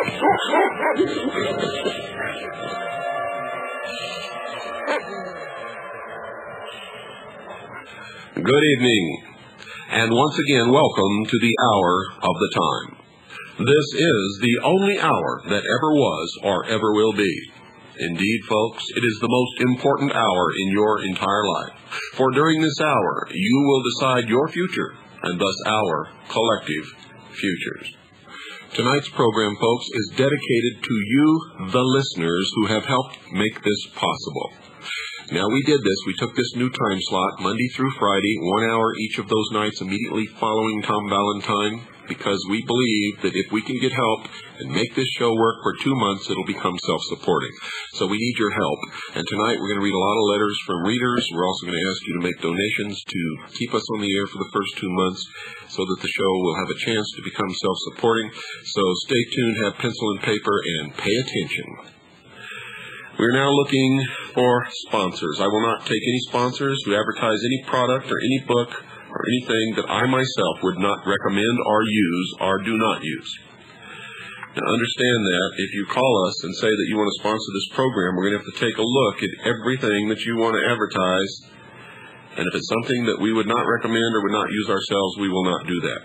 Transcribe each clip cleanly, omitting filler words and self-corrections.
Good evening, and once again, welcome to the hour of the time. This is the only hour that ever was or ever will be. Indeed, folks, it is the most important hour in your entire life. For during this hour, you will decide your future, and thus our collective futures. Tonight's program, folks, is dedicated to you, the listeners, who have helped make this possible. Now, we did this. We took this new time slot, Monday through Friday, 1 hour each of those nights immediately following Tom Valentine, because we believe that if we can get help and make this show work for 2 months, it'll become self-supporting. So we need your help. And tonight we're going to read a lot of letters from readers. We're also going to ask you to make donations to keep us on the air for the first 2 months so that the show will have a chance to become self-supporting. So stay tuned, have pencil and paper, and pay attention. We're now looking for sponsors. I will not take any sponsors who advertise any product or any book or anything that I myself would not recommend or use or do not use. Now understand that if you call us and say that you want to sponsor this program, we're going to have to take a look at everything that you want to advertise. And if it's something that we would not recommend or would not use ourselves, we will not do that.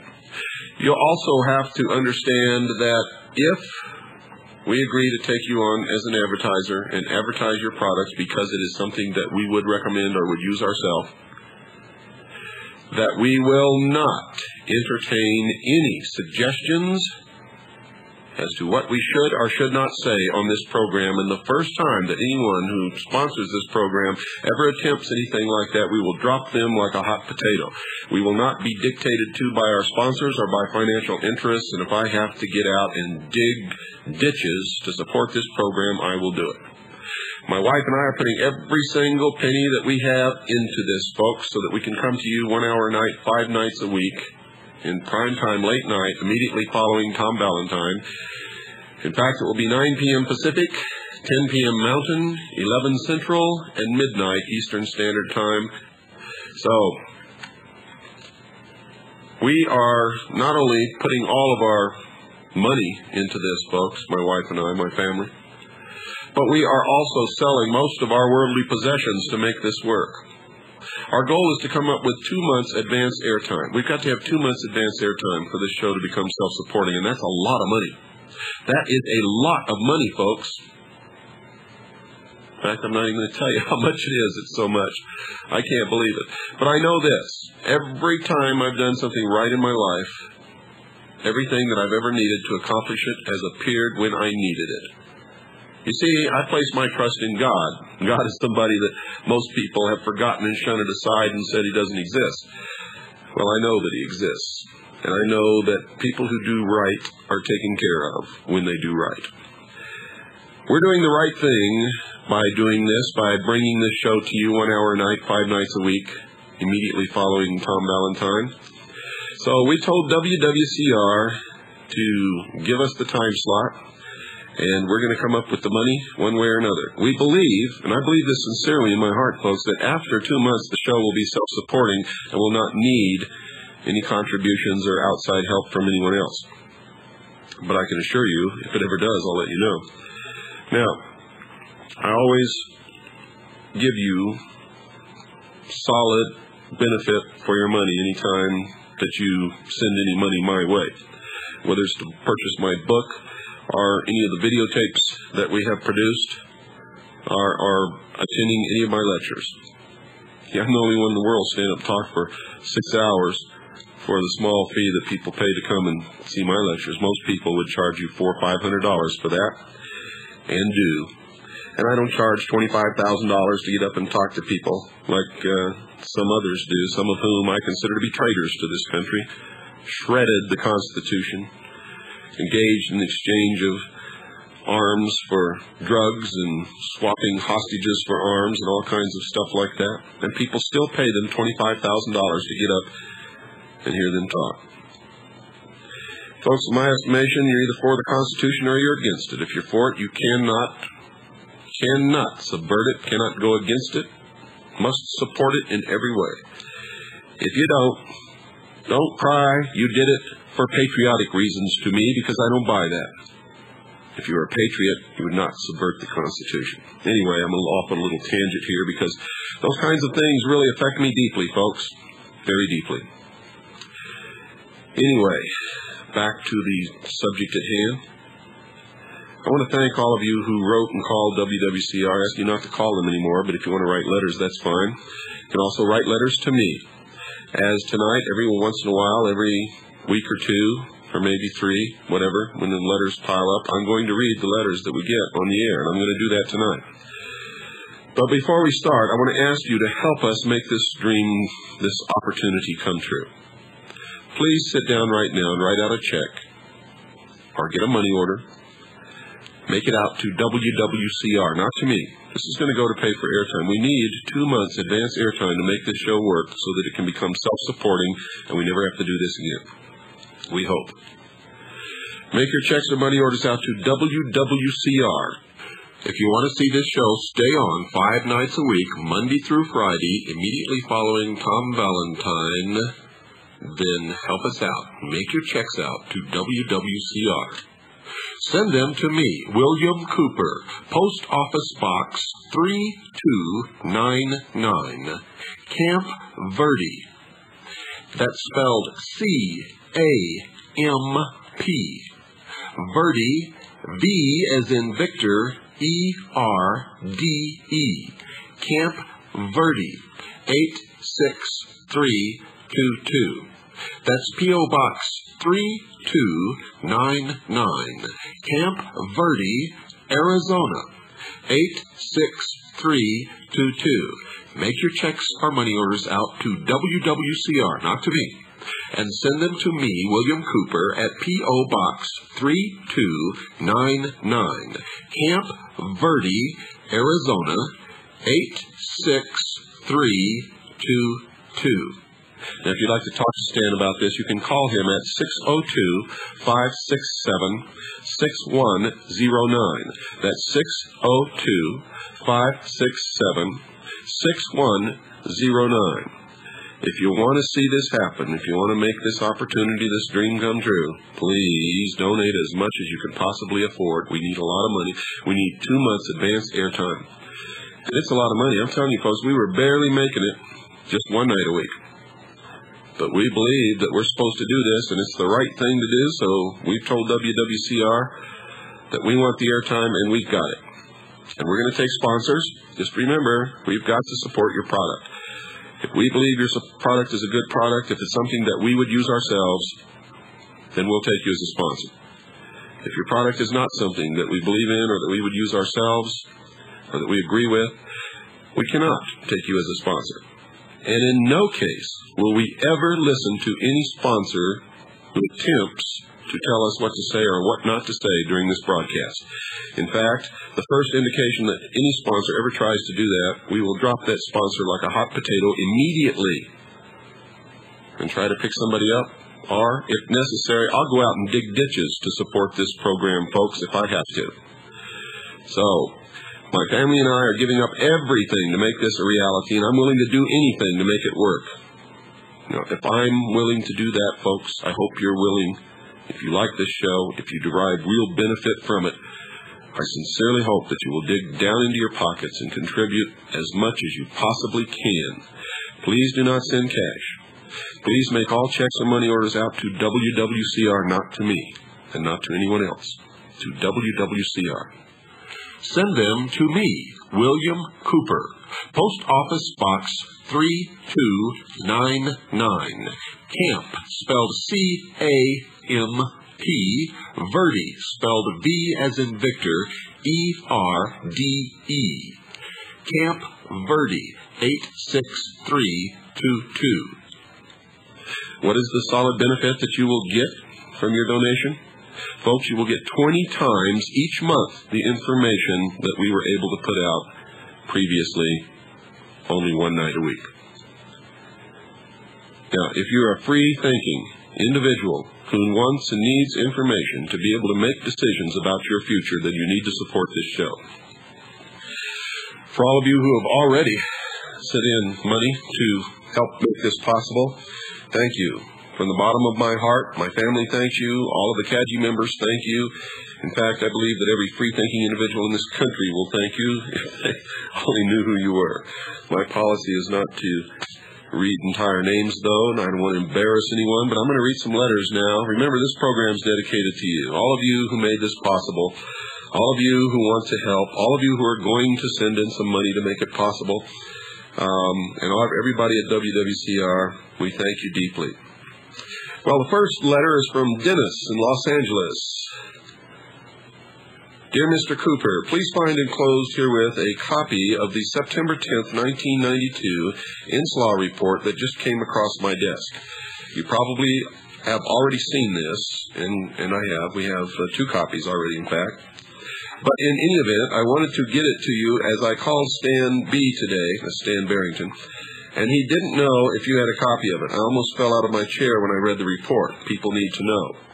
You'll also have to understand that if we agree to take you on as an advertiser and advertise your products because it is something that we would recommend or would use ourselves, that we will not entertain any suggestions as to what we should or should not say on this program. And the first time that anyone who sponsors this program ever attempts anything like that, we will drop them like a hot potato. We will not be dictated to by our sponsors or by financial interests, and if I have to get out and dig ditches to support this program, I will do it. My wife and I are putting every single penny that we have into this, folks, so that we can come to you 1 hour a night, 5 nights a week, in prime time, late night, immediately following Tom Valentine. In fact, it will be 9 p.m. Pacific, 10 p.m. Mountain, 11 Central, and midnight Eastern Standard Time. So, we are not only putting all of our money into this, folks, my wife and I, my family, but we are also selling most of our worldly possessions to make this work. Our goal is to come up with 2 months advance airtime. We've got to have 2 months advance airtime for this show to become self-supporting, and that's a lot of money. That is a lot of money, folks. In fact, I'm not even going to tell you how much it is. It's so much. I can't believe it. But I know this. Every time I've done something right in my life, everything that I've ever needed to accomplish it has appeared when I needed it. You see, I place my trust in God. God is somebody that most people have forgotten and shunted aside and said he doesn't exist. Well, I know that he exists. And I know that people who do right are taken care of when they do right. We're doing the right thing by doing this, by bringing this show to you 1 hour a night, 5 nights a week, immediately following Tom Valentine. So we told WWCR to give us the time slot, and we're going to come up with the money one way or another. We believe, and I believe this sincerely in my heart, folks, that after 2 months the show will be self-supporting and will not need any contributions or outside help from anyone else. But I can assure you, if it ever does, I'll let you know. Now, I always give you solid benefit for your money anytime that you send any money my way, whether it's to purchase my book or any of the videotapes that we have produced or attending any of my lectures. Yeah, I'm the only one in the world stand up and talk for 6 hours for the small fee that people pay to come and see my lectures. Most people would charge you $400 or $500 for that, and do. And I don't charge $25,000 to get up and talk to people like some others do, some of whom I consider to be traitors to this country, shredded the Constitution, engaged in exchange of arms for drugs and swapping hostages for arms and all kinds of stuff like that. And people still pay them $25,000 to get up and hear them talk. Folks, in my estimation, you're either for the Constitution or you're against it. If you're for it, you cannot subvert it, cannot go against it, must support it in every way. If you don't cry, you did it for patriotic reasons to me, because I don't buy that. If you were a patriot, you would not subvert the Constitution. Anyway, I'm off on a little tangent here because those kinds of things really affect me deeply, folks. Very deeply. Anyway, back to the subject at hand. I want to thank all of you who wrote and called WWCR. I ask you not to call them anymore, but if you want to write letters, that's fine. You can also write letters to me. As tonight, every once in a while, every week or two, or maybe three, whatever, when the letters pile up, I'm going to read the letters that we get on the air, and I'm going to do that tonight. But before we start, I want to ask you to help us make this dream, this opportunity come true. Please sit down right now and write out a check, or get a money order. Make it out to WWCR, not to me. This is going to go to pay for airtime. We need 2 months advance airtime to make this show work so that it can become self-supporting and we never have to do this again. We hope. Make your checks or money orders out to WWCR. If you want to see this show stay on 5 nights a week, Monday through Friday, immediately following Tom Valentine, then help us out. Make your checks out to WWCR. Send them to me, William Cooper, Post Office Box 3299, Camp Verde. That's spelled C-A-M-P. Verde, V as in Victor, E-R-D-E. Camp Verde, 86322. That's P.O. Box 3299, Camp Verde, Arizona, 86322. Make your checks or money orders out to WWCR, not to me, and send them to me, William Cooper, at P.O. Box 3299, Camp Verde, Arizona, 86322. Now, if you'd like to talk to Stan about this, you can call him at 602-567-6109. That's 602-567-6109. If you want to see this happen, if you want to make this opportunity, this dream come true, please donate as much as you can possibly afford. We need a lot of money. We need 2 months advance airtime. And it's a lot of money. I'm telling you, folks, we were barely making it just one night a week. But we believe that we're supposed to do this, and it's the right thing to do, so we've told WWCR that we want the airtime, and we've got it. And we're going to take sponsors. Just remember, we've got to support your product. If we believe your product is a good product, if it's something that we would use ourselves, then we'll take you as a sponsor. If your product is not something that we believe in or that we would use ourselves or that we agree with, we cannot take you as a sponsor. And in no case will we ever listen to any sponsor who attempts to tell us what to say or what not to say during this broadcast. In fact, the first indication that any sponsor ever tries to do that, we will drop that sponsor like a hot potato immediately and try to pick somebody up. Or, if necessary, I'll go out and dig ditches to support this program, folks, if I have to. So, my family and I are giving up everything to make this a reality, and I'm willing to do anything to make it work. Now, if I'm willing to do that, folks, I hope you're willing. If you like this show, if you derive real benefit from it, I sincerely hope that you will dig down into your pockets and contribute as much as you possibly can. Please do not send cash. Please make all checks and money orders out to WWCR, not to me, and not to anyone else, to WWCR. Send them to me, William Cooper, Post Office Box 3299, Camp, spelled C-A-M-P, Verde, spelled V as in Victor, E-R-D-E, Camp Verde, 86322. What is the solid benefit that you will get from your donation? Folks, you will get 20 times each month the information that we were able to put out previously, only one night a week. Now, if you're a free-thinking individual who wants and needs information to be able to make decisions about your future, then you need to support this show. For all of you who have already sent in money to help make this possible, thank you. From the bottom of my heart, my family thanks you, all of the CAGI members thank you, In fact, I believe that every free-thinking individual in this country will thank you if they only knew who you were. My policy is not to read entire names, though, and I don't want to embarrass anyone, but I'm going to read some letters now. Remember, this program is dedicated to you, all of you who made this possible, all of you who want to help, all of you who are going to send in some money to make it possible, and everybody at WWCR, we thank you deeply. Well, the first letter is from Dennis in Los Angeles. Dear Mr. Cooper, please find enclosed herewith a copy of the September 10th, 1992 INSLAW report that just came across my desk. You probably have already seen this, and I have. We have 2 copies already, in fact. But in any event, I wanted to get it to you as I called Stan B. today, Stan Barrington, and he didn't know if you had a copy of it. I almost fell out of my chair when I read the report. People need to know.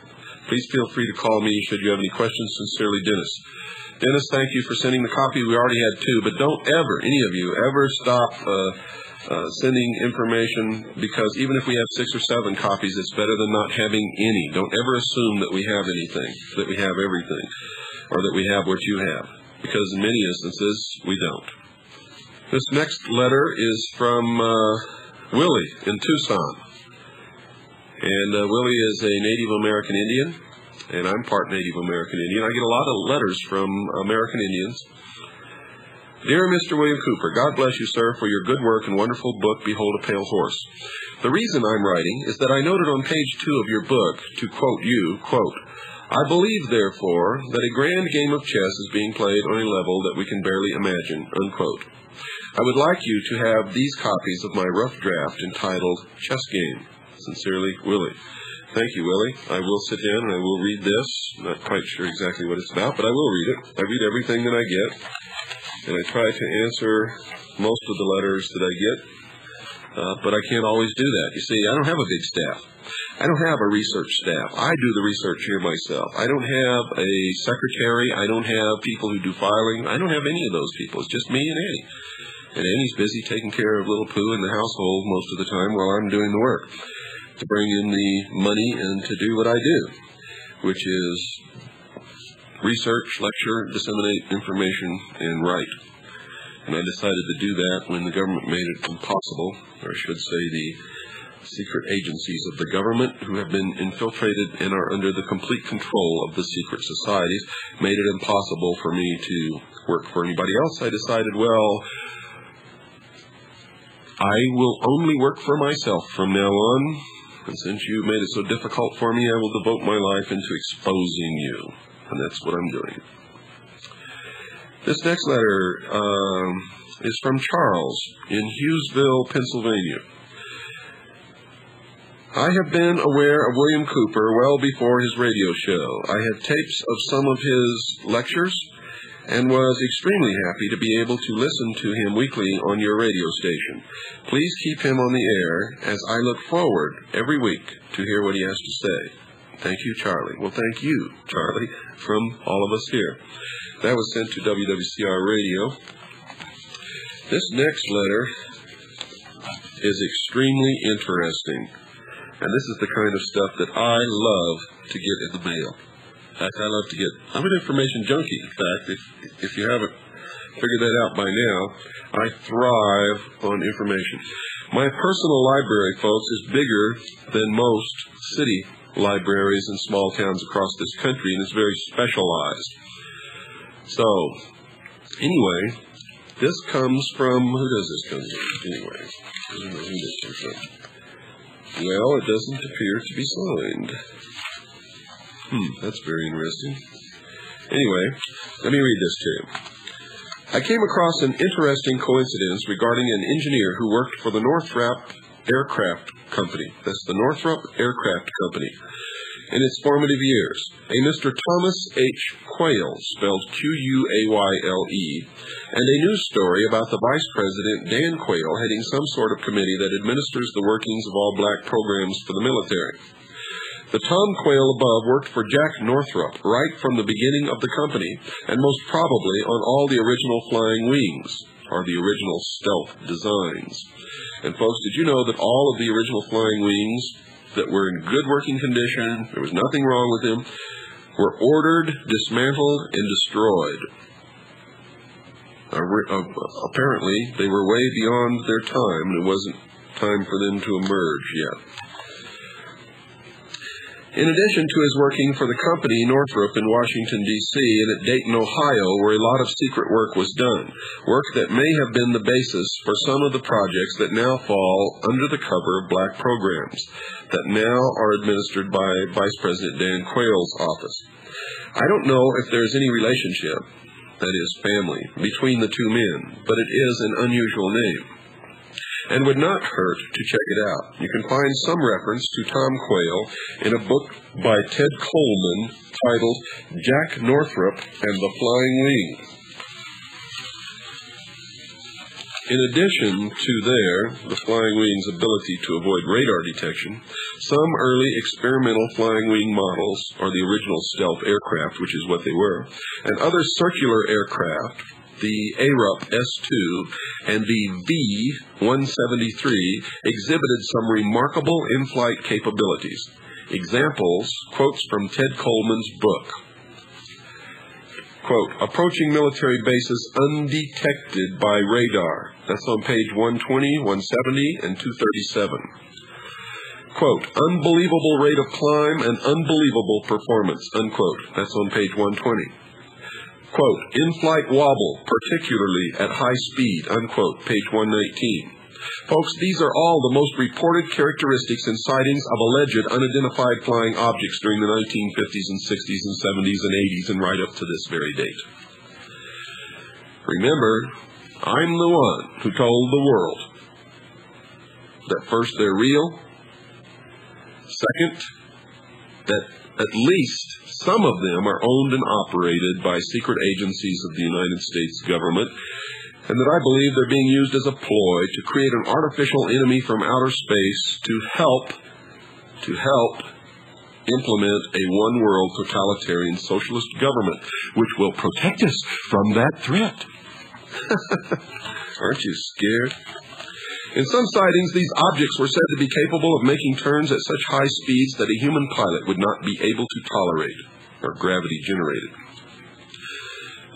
Please feel free to call me should you have any questions. Sincerely, Dennis. Dennis, thank you for sending the copy. We already had 2, but don't ever, any of you, ever stop sending information, because even if we have 6 or 7 copies, it's better than not having any. Don't ever assume that we have anything, that we have everything, or that we have what you have, because in many instances, we don't. This next letter is from Willie in Tucson. And Willie is a Native American Indian, and I'm part Native American Indian. I get a lot of letters from American Indians. Dear Mr. William Cooper, God bless you, sir, for your good work and wonderful book, Behold a Pale Horse. The reason I'm writing is that I noted on page 2 of your book, to quote you, quote, I believe, therefore, that a grand game of chess is being played on a level that we can barely imagine, unquote. I would like you to have these copies of my rough draft entitled Chess Game. Sincerely, Willie. Thank you, Willie. I will sit down and I will read this. Not quite sure exactly what it's about, but I will read it. I read everything that I get, and I try to answer most of the letters that I get, but I can't always do that. You see, I don't have a big staff. I don't have a research staff. I do the research here myself. I don't have a secretary. I don't have people who do filing. I don't have any of those people. It's just me and Annie. And Annie's busy taking care of little Pooh in the household most of the time while I'm doing the work to bring in the money and to do what I do, which is research, lecture, disseminate information, and write. And I decided to do that when the government made it impossible, or I should say the secret agencies of the government who have been infiltrated and are under the complete control of the secret societies made it impossible for me to work for anybody else. I decided, well, I will only work for myself from now on, and since you've made it so difficult for me, I will devote my life into exposing you, and that's what I'm doing. This next letter is from Charles in Hughesville, Pennsylvania. I have been aware of William Cooper well before his radio show. I have tapes of some of his lectures and was extremely happy to be able to listen to him weekly on your radio station. Please keep him on the air as I look forward every week to hear what he has to say. Thank you, Charlie. Well, thank you, Charlie, from all of us here. That was sent to WWCR Radio. This next letter is extremely interesting, and this is the kind of stuff that I love to get in the mail. In fact, I'm an information junkie. In fact, if you haven't figured that out by now, I thrive on information. My personal library, folks, is bigger than most city libraries in small towns across this country, and it's very specialized. So, anyway, this comes from, who does this come from? Anyway, I don't know who this comes from. Well, it doesn't appear to be signed. That's very interesting. Anyway, let me read this to you. I came across an interesting coincidence regarding an engineer who worked for the Northrop Aircraft Company. That's the Northrop Aircraft Company. In its formative years, a Mr. Thomas H. Quayle, spelled Q-U-A-Y-L-E, and a news story about the Vice President Dan Quayle heading some sort of committee that administers the workings of all black programs for the military. The Tom Quayle above worked for Jack Northrop right from the beginning of the company, and most probably on all the original flying wings, or the original stealth designs. And folks, did you know that all of the original flying wings that were in good working condition, there was nothing wrong with them, were ordered, dismantled, and destroyed. Apparently, they were way beyond their time, and it wasn't time for them to emerge yet. In addition to his working for the company Northrop in Washington, D.C., and at Dayton, Ohio, where a lot of secret work was done, work that may have been the basis for some of the projects that now fall under the cover of black programs that now are administered by Vice President Dan Quayle's office. I don't know if there's any relationship, that is family, between the two men, but it is an unusual name, and would not hurt to check it out. You can find some reference to Tom Quayle in a book by Ted Coleman titled Jack Northrop and the Flying Wing. In addition to the Flying Wing's ability to avoid radar detection, some early experimental flying wing models, or the original stealth aircraft, which is what they were, and other circular aircraft, the ARUP S-2 and the V-173, exhibited some remarkable in-flight capabilities. Examples, quotes from Ted Coleman's book. Quote, approaching military bases undetected by radar. That's on page 120, 170, and 237. Quote, unbelievable rate of climb and unbelievable performance, unquote. That's on page 120. Quote, in-flight wobble, particularly at high speed, unquote, page 119. Folks, these are all the most reported characteristics and sightings of alleged unidentified flying objects during the 1950s and 60s and 70s and 80s and right up to this very date. Remember, I'm the one who told the world that first, they're real. Second, that at least some of them are owned and operated by secret agencies of the United States government, and that I believe they're being used as a ploy to create an artificial enemy from outer space to help implement a one-world totalitarian socialist government, which will protect us from that threat. Aren't you scared? In some sightings, these objects were said to be capable of making turns at such high speeds that a human pilot would not be able to tolerate, or gravity generated.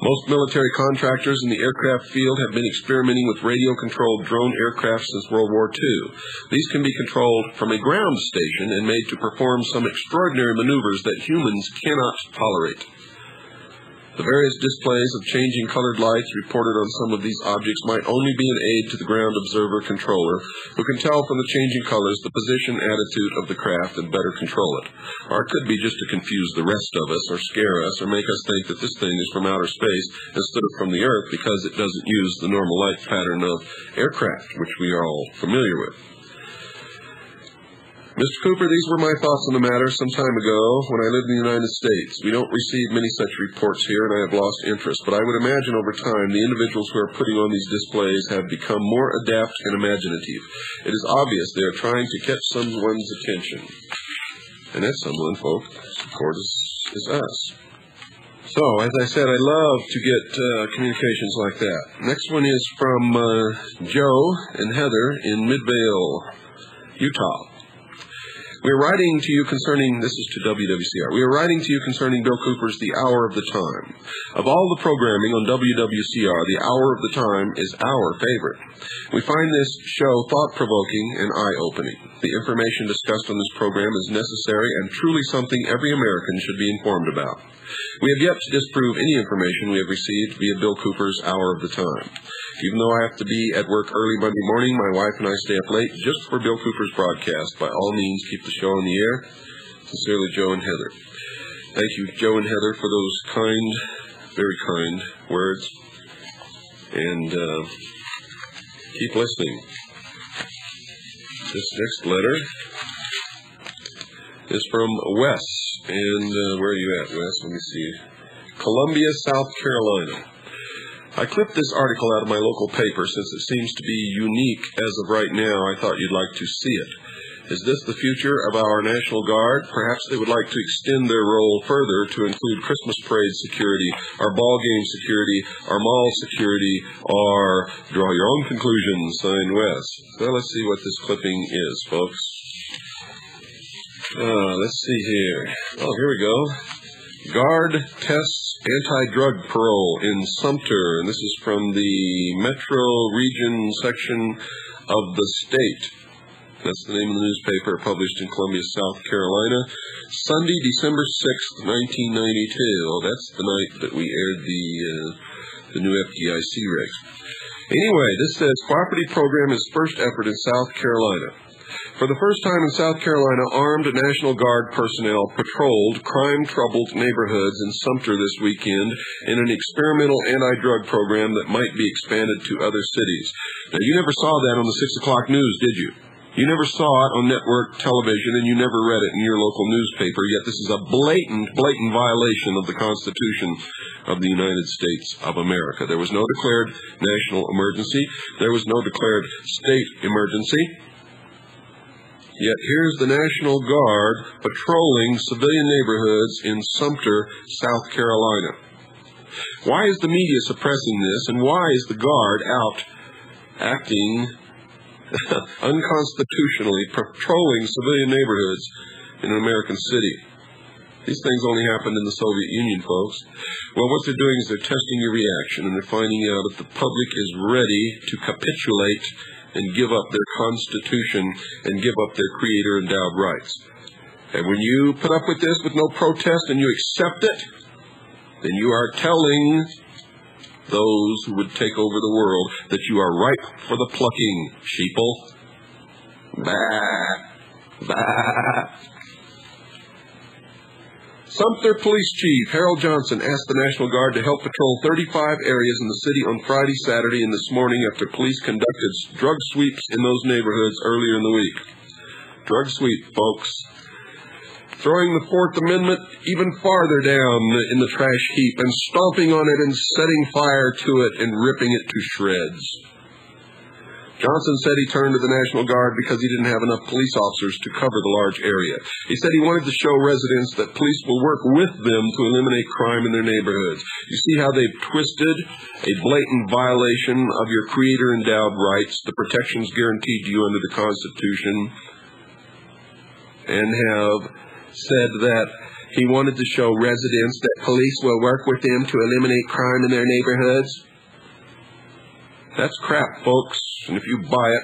Most military contractors in the aircraft field have been experimenting with radio-controlled drone aircraft since World War II. These can be controlled from a ground station and made to perform some extraordinary maneuvers that humans cannot tolerate. The various displays of changing colored lights reported on some of these objects might only be an aid to the ground observer controller, who can tell from the changing colors the position, attitude of the craft and better control it. Or it could be just to confuse the rest of us, or scare us, or make us think that this thing is from outer space instead of from the Earth because it doesn't use the normal light pattern of aircraft, which we are all familiar with. Mr. Cooper, these were my thoughts on the matter some time ago when I lived in the United States. We don't receive many such reports here, and I have lost interest, but I would imagine over time the individuals who are putting on these displays have become more adept and imaginative. It is obvious they are trying to catch someone's attention. And that someone, folks, of course, is us. So, as I said, I love to get communications like that. Next one is from Joe and Heather in Midvale, Utah. We are writing to you concerning, this is to WWCR, we are writing to you concerning Bill Cooper's The Hour of the Time. Of all the programming on WWCR, The Hour of the Time is our favorite. We find this show thought-provoking and eye-opening. The information discussed on this program is necessary and truly something every American should be informed about. We have yet to disprove any information we have received via Bill Cooper's Hour of the Time. Even though I have to be at work early Monday morning, my wife and I stay up late just for Bill Cooper's broadcast. By all means, keep the show on the air. Sincerely, Joe and Heather. Thank you, Joe and Heather, for those kind, very kind words. And keep listening. This next letter is from Wes. And where are you at, Wes? Let me see. Columbia, South Carolina. I clipped this article out of my local paper since it seems to be unique as of right now. I thought you'd like to see it. Is this the future of our National Guard? Perhaps they would like to extend their role further to include Christmas parade security, our ball game security, our mall security, or draw your own conclusions, signed Wes. Well, let's see what this clipping is, folks. Let's see here. Oh, here we go. Guard tests anti-drug parole in Sumter, and this is from the Metro Region section of the state. That's the name of the newspaper, published in Columbia, South Carolina. Sunday, December 6th, 1992. Oh, that's the night that we aired the new FDIC regs. Anyway, this says, cooperative program is first effort in South Carolina. For the first time in South Carolina, armed National Guard personnel patrolled crime-troubled neighborhoods in Sumter this weekend in an experimental anti-drug program that might be expanded to other cities. Now, you never saw that on the 6 o'clock news, did you? You never saw it on network television, and you never read it in your local newspaper, yet this is a blatant violation of the Constitution of the United States of America. There was no declared national emergency. There was no declared state emergency. Yet here's the National Guard patrolling civilian neighborhoods in Sumter, South Carolina. Why is the media suppressing this, and why is the Guard out acting unconstitutionally, patrolling civilian neighborhoods in an American city? These things only happened in the Soviet Union, folks. Well, what they're doing is they're testing your reaction, and they're finding out if the public is ready to capitulate and give up their Constitution and give up their Creator-endowed rights. And when you put up with this with no protest and you accept it, then you are telling those who would take over the world that you are ripe for the plucking, sheeple. Bah, bah. Sumter Police Chief Harold Johnson asked the National Guard to help patrol 35 areas in the city on Friday, Saturday, and this morning after police conducted drug sweeps in those neighborhoods earlier in the week. Drug sweep, folks. Throwing the Fourth Amendment even farther down in the trash heap and stomping on it and setting fire to it and ripping it to shreds. Johnson said he turned to the National Guard because he didn't have enough police officers to cover the large area. He said he wanted to show residents that police will work with them to eliminate crime in their neighborhoods. You see how they've twisted a blatant violation of your Creator-endowed rights, the protections guaranteed to you under the Constitution, and have said that he wanted to show residents that police will work with them to eliminate crime in their neighborhoods. That's crap, folks. And if you buy it,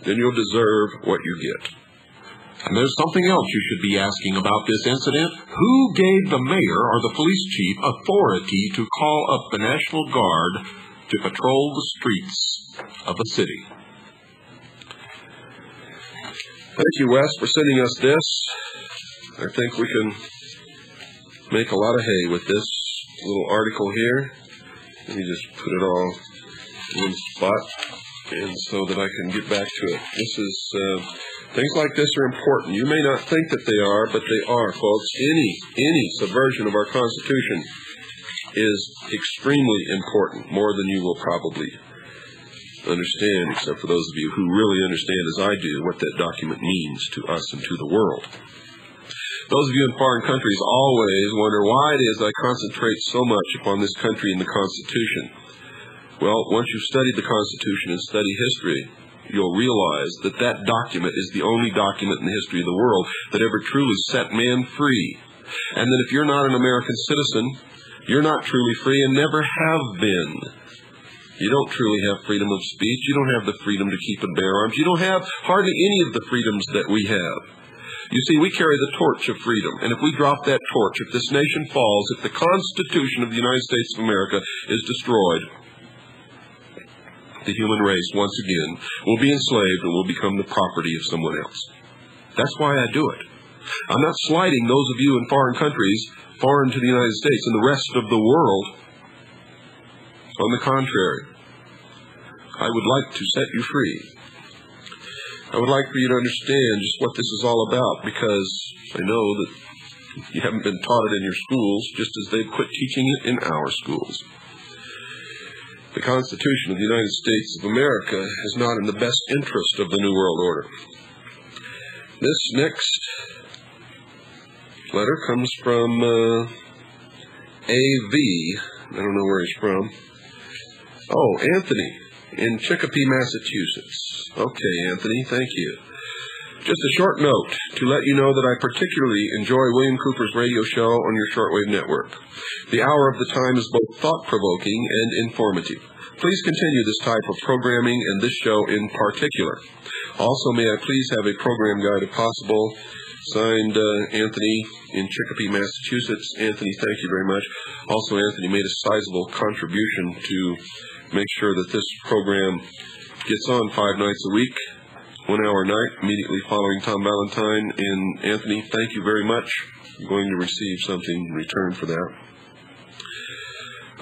then you'll deserve what you get. And there's something else you should be asking about this incident. Who gave the mayor or the police chief authority to call up the National Guard to patrol the streets of the city? Thank you, Wes, for sending us this. I think we can make a lot of hay with this little article here. Let me just put it all in one spot, and so that I can get back to it. This is, things like this are important. You may not think that they are, but they are, folks. Any subversion of our Constitution is extremely important, more than you will probably understand, except for those of you who really understand, as I do, what that document means to us and to the world. Those of you in foreign countries always wonder why it is I concentrate so much upon this country and the Constitution. Well, once you've studied the Constitution and study history, you'll realize that that document is the only document in the history of the world that ever truly set man free. And that if you're not an American citizen, you're not truly free and never have been. You don't truly have freedom of speech. You don't have the freedom to keep and bear arms. You don't have hardly any of the freedoms that we have. You see, we carry the torch of freedom, and if we drop that torch, if this nation falls, if the Constitution of the United States of America is destroyed, the human race, once again, will be enslaved and will become the property of someone else. That's why I do it. I'm not slighting those of you in foreign countries, foreign to the United States, and the rest of the world. On the contrary, I would like to set you free. I would like for you to understand just what this is all about, because I know that you haven't been taught it in your schools, just as they've quit teaching it in our schools. The Constitution of the United States of America is not in the best interest of the New World Order. This next letter comes from A.V. I don't know where he's from. Oh, Anthony in Chicopee, Massachusetts. Okay, Anthony, thank you. Just a short note to let you know that I particularly enjoy William Cooper's radio show on your shortwave network. The hour of the time is both thought-provoking and informative. Please continue this type of programming and this show in particular. Also, may I please have a program guide if possible. Signed, Anthony in Chicopee, Massachusetts. Anthony, thank you very much. Also, Anthony made a sizable contribution to make sure that this program gets on 5 nights a week, 1 hour a night, immediately following Tom Valentine. And Anthony, thank you very much. I'm going to receive something in return for that.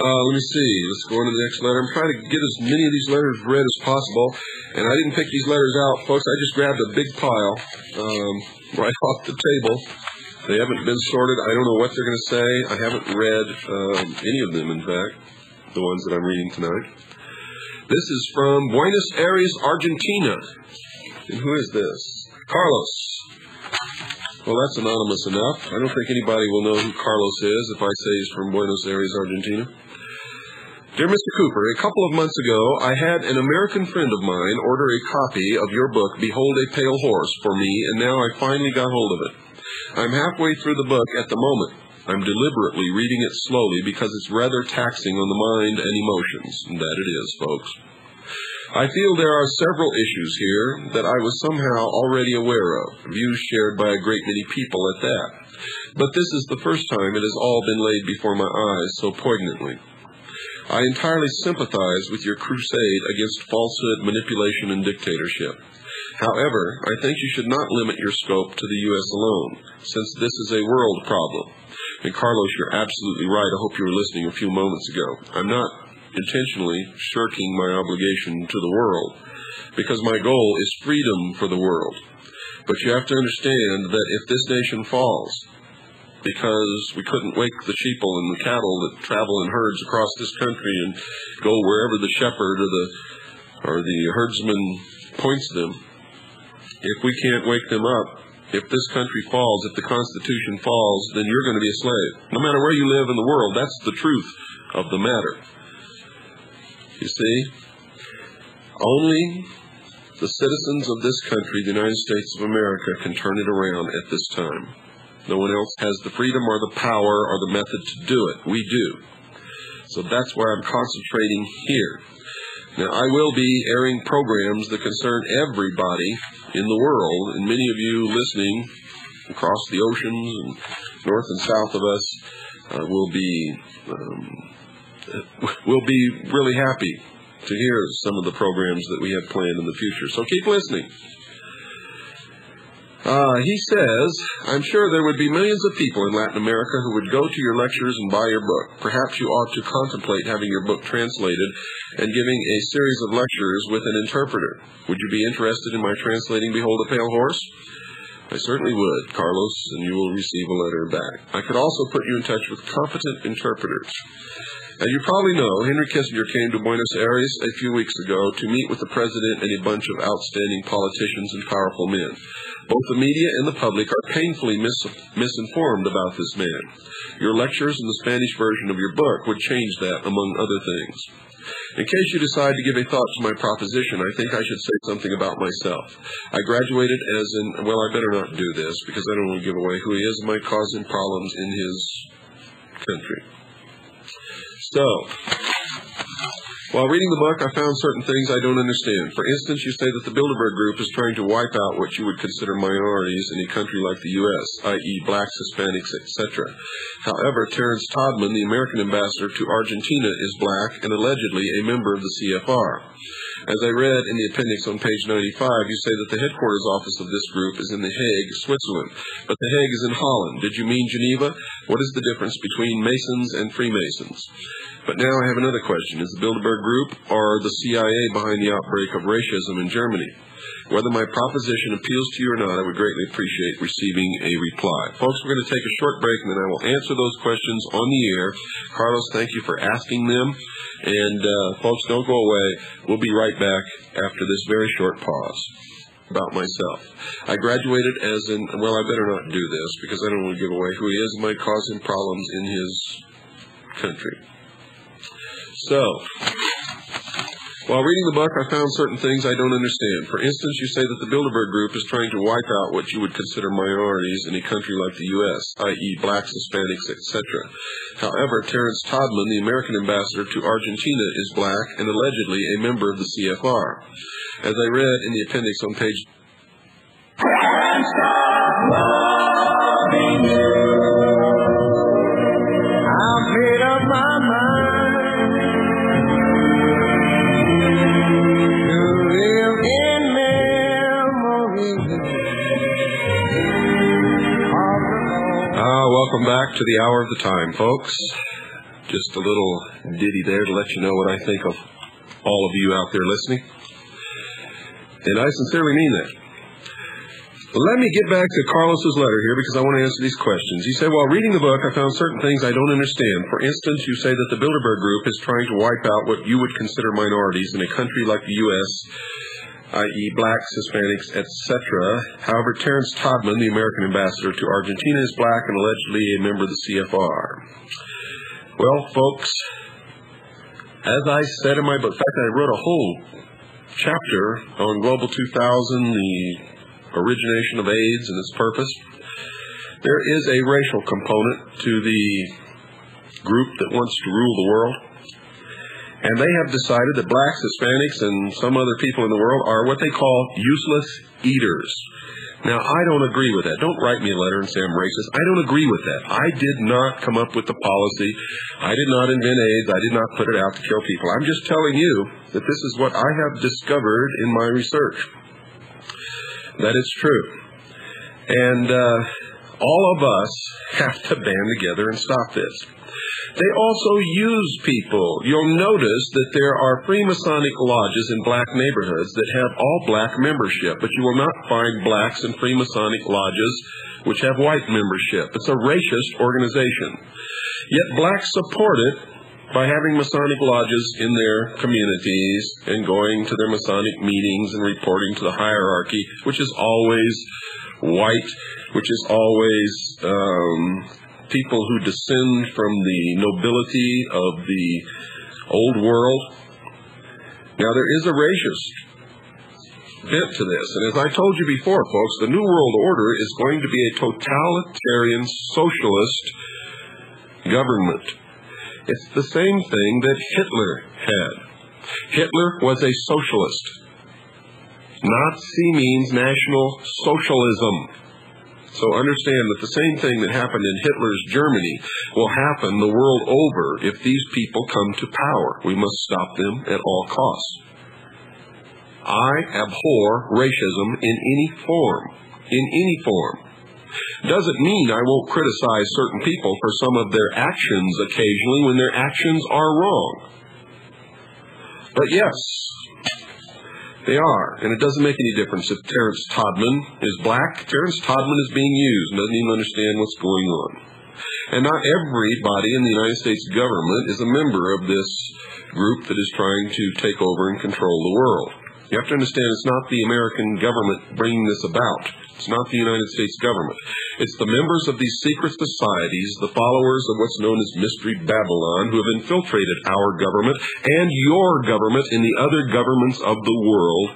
Let me see. Let's go on to the next letter. I'm trying to get as many of these letters read as possible, and I didn't pick these letters out, folks. I just grabbed a big pile right off the table. They haven't been sorted. I don't know what they're going to say. I haven't read any of them, in fact, the ones that I'm reading tonight. This is from Buenos Aires, Argentina. And who is this? Carlos. Well, that's anonymous enough. I don't think anybody will know who Carlos is if I say he's from Buenos Aires, Argentina. Dear Mr. Cooper, a couple of months ago, I had an American friend of mine order a copy of your book, Behold a Pale Horse, for me, and now I finally got hold of it. I'm halfway through the book at the moment. I'm deliberately reading it slowly because it's rather taxing on the mind and emotions. And that it is, folks. I feel there are several issues here that I was somehow already aware of, views shared by a great many people at that. But this is the first time it has all been laid before my eyes so poignantly. I entirely sympathize with your crusade against falsehood, manipulation, and dictatorship. However, I think you should not limit your scope to the U.S. alone, since this is a world problem. And Carlos, you're absolutely right. I hope you were listening a few moments ago. I'm not intentionally shirking my obligation to the world, because my goal is freedom for the world. But you have to understand that if this nation falls, because we couldn't wake the sheeple and the cattle that travel in herds across this country and go wherever the shepherd or the herdsman points them, if we can't wake them up, if this country falls, if the Constitution falls, then you're going to be a slave. No matter where you live in the world, that's the truth of the matter. You see, only the citizens of this country, the United States of America, can turn it around at this time. No one else has the freedom or the power or the method to do it. We do. So that's why I'm concentrating here. Now, I will be airing programs that concern everybody in the world, and many of you listening across the oceans and north and south of us will be really happy to hear some of the programs that we have planned in the future. So keep listening. He says, I'm sure there would be millions of people in Latin America who would go to your lectures and buy your book. Perhaps you ought to contemplate having your book translated and giving a series of lectures with an interpreter. Would you be interested in my translating Behold a Pale Horse? I certainly would, Carlos, and you will receive a letter back. I could also put you in touch with competent interpreters. As you probably know, Henry Kissinger came to Buenos Aires a few weeks ago to meet with the president and a bunch of outstanding politicians and powerful men. Both the media and the public are painfully misinformed about this man. Your lectures and the Spanish version of your book would change that, among other things. In case you decide to give a thought to my proposition, I think I should say something about myself. I graduated as an, well, I better not do this because I don't want to give away who he is and might cause him problems in his country. So, while reading the book, I found certain things I don't understand. For instance, you say that the Bilderberg Group is trying to wipe out what you would consider minorities in a country like the U.S., i.e. blacks, Hispanics, etc. However, Terrence Todman, the American ambassador to Argentina, is black and allegedly a member of the CFR. As I read in the appendix on page 95, you say that the headquarters office of this group is in The Hague, Switzerland, but The Hague is in Holland. Did you mean Geneva? What is the difference between Masons and Freemasons? But now I have another question. Is the Bilderberg Group or the CIA behind the outbreak of racism in Germany? Whether my proposition appeals to you or not, I would greatly appreciate receiving a reply. Folks, we're going to take a short break, and then I will answer those questions on the air. Carlos, thank you for asking them. And, folks, don't go away. We'll be right back after this very short pause. About myself. I graduated as an, well, I better not do this because I don't want to give away who he is. It might cause him problems in his country. So, While reading the book, I found certain things I don't understand. For instance, you say that the Bilderberg Group is trying to wipe out what you would consider minorities in a country like the U.S., i.e. blacks, Hispanics, etc. However, Terrence Todman, the American ambassador to Argentina, is black and allegedly a member of the CFR. As I read in the appendix on page... Can't stop loving you. I've made up my mind. Welcome back to the Hour of the Time, folks. Just a little ditty there to let you know what I think of all of you out there listening. And I sincerely mean that. Let me get back to Carlos's letter here because I want to answer these questions. You say, while reading the book, I found certain things I don't understand. For instance, you say that the Bilderberg Group is trying to wipe out what you would consider minorities in a country like the U.S., i.e. blacks, Hispanics, etc. However, Terrence Todman, the American ambassador to Argentina, is black and allegedly a member of the CFR. Well, folks, as I said in my book, in fact, I wrote a whole chapter on Global 2000, the origination of AIDS and its purpose. There is a racial component to the group that wants to rule the world. And they have decided that blacks, Hispanics, and some other people in the world are what they call useless eaters. Now, I don't agree with that. Don't write me a letter and say I'm racist. I don't agree with that. I did not come up with the policy. I did not invent AIDS. I did not put it out to kill people. I'm just telling you that this is what I have discovered in my research. That is true. And all of us have to band together and stop this. They also use people. You'll notice that there are Freemasonic lodges in black neighborhoods that have all black membership, but you will not find blacks in Freemasonic lodges which have white membership. It's a racist organization. Yet blacks support it by having Masonic lodges in their communities and going to their Masonic meetings and reporting to the hierarchy, which is always white, which is always people who descend from the nobility of the old world. Now, there is a racist bent to this. And as I told you before, folks, the New World Order is going to be a totalitarian socialist government. It's the same thing that Hitler had. Hitler was a socialist. Nazi means National Socialism. So understand that the same thing that happened in Hitler's Germany will happen the world over if these people come to power. We must stop them at all costs. I abhor racism in any form. In any form. Doesn't mean I won't criticize certain people for some of their actions occasionally when their actions are wrong. But yes, they are, and it doesn't make any difference if Terrence Todman is black. Terrence Todman is being used and doesn't even understand what's going on. And not everybody in the United States government is a member of this group that is trying to take over and control the world. You have to understand it's not the American government bringing this about. It's not the United States government. It's the members of these secret societies, the followers of what's known as Mystery Babylon, who have infiltrated our government and your government and the other governments of the world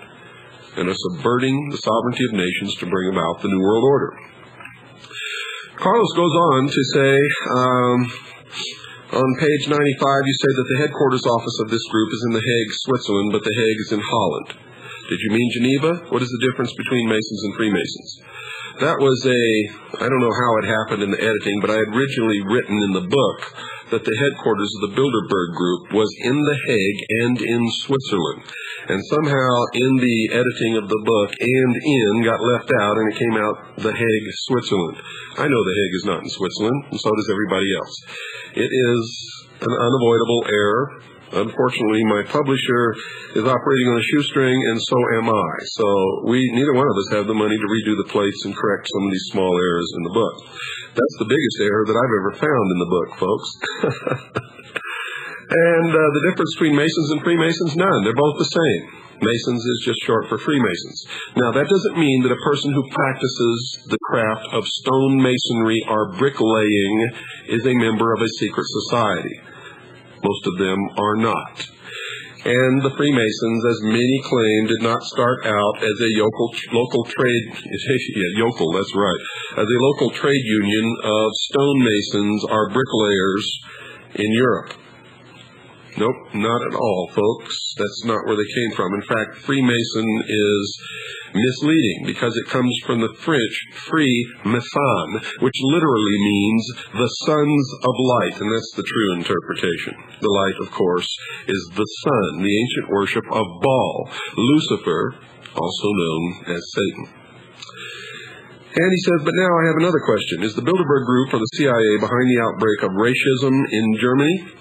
and are subverting the sovereignty of nations to bring about the New World Order. Carlos goes on to say, on page 95, you say that the headquarters office of this group is in The Hague, Switzerland, but The Hague is in Holland. Did you mean Geneva? What is the difference between Masons and Freemasons? That was I don't know how it happened in the editing, but I had originally written in the book that the headquarters of the Bilderberg Group was in The Hague and in Switzerland. And somehow in the editing of the book, and in got left out, and it came out The Hague, Switzerland. I know The Hague is not in Switzerland, and so does everybody else. It is an unavoidable error. Unfortunately, my publisher is operating on a shoestring, and so am I. So neither one of us have the money to redo the plates and correct some of these small errors in the book. That's the biggest error that I've ever found in the book, folks. And the difference between Masons and Freemasons? None. They're both the same. Masons is just short for Freemasons. Now, that doesn't mean that a person who practices the craft of stone masonry or bricklaying is a member of a secret society. Most of them are not. And the Freemasons, as many claim, did not start out as a local trade, yokel, that's right, as a local trade union of stonemasons or bricklayers in Europe. Nope, not at all, folks. That's not where they came from. In fact, Freemason is misleading because it comes from the French free mason, which literally means the sons of light, and that's the true interpretation. The light, of course, is the sun, the ancient worship of Baal, Lucifer, also known as Satan. And he says, but now I have another question. Is the Bilderberg Group or the CIA behind the outbreak of racism in Germany?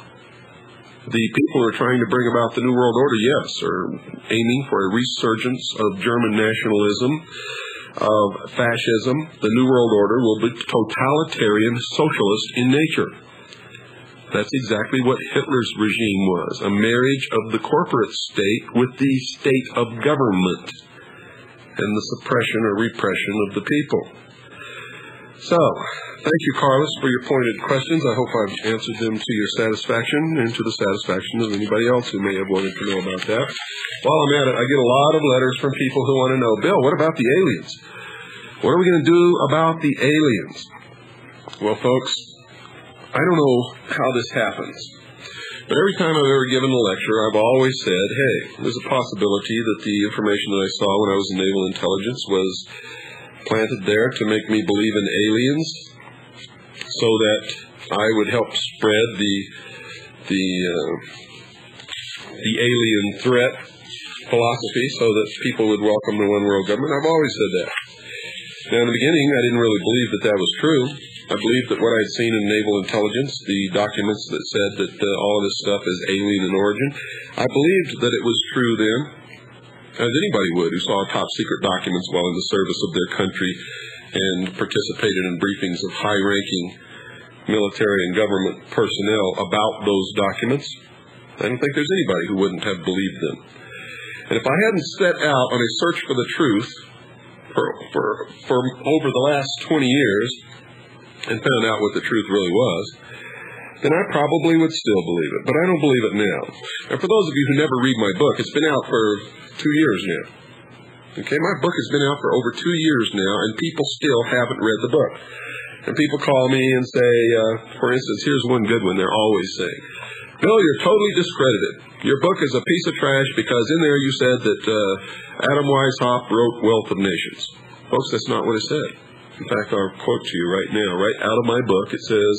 The people who are trying to bring about the New World Order, yes, are aiming for a resurgence of German nationalism, of fascism. The New World Order will be totalitarian, socialist in nature. That's exactly what Hitler's regime was, a marriage of the corporate state with the state of government and the suppression or repression of the people. So, thank you, Carlos, for your pointed questions. I hope I've answered them to your satisfaction and to the satisfaction of anybody else who may have wanted to know about that. While I'm at it, I get a lot of letters from people who want to know, Bill, what about the aliens? What are we going to do about the aliens? Well, folks, I don't know how this happens, but every time I've ever given a lecture, I've always said, hey, there's a possibility that the information that I saw when I was in naval intelligence was planted there to make me believe in aliens, so that I would help spread the alien threat philosophy, so that people would welcome the one world government. I've always said that. Now, in the beginning, I didn't really believe that that was true. I believed that what I had seen in naval intelligence, the documents that said that all of this stuff is alien in origin, I believed that it was true then, as anybody would who saw top secret documents while in the service of their country and participated in briefings of high-ranking military and government personnel about those documents. I don't think there's anybody who wouldn't have believed them. And if I hadn't set out on a search for the truth for over the last 20 years and found out what the truth really was, then I probably would still believe it. But I don't believe it now. And for those of you who never read my book, it's been out for 2 years now. Okay, my book has been out for over 2 years now, and people still haven't read the book. And people call me and say, for instance, here's one good one they're always saying, Bill, you're totally discredited. Your book is a piece of trash because in there you said that Adam Weishaupt wrote Wealth of Nations. Folks, that's not what it said. In fact, I'll quote to you right now, right out of my book. It says,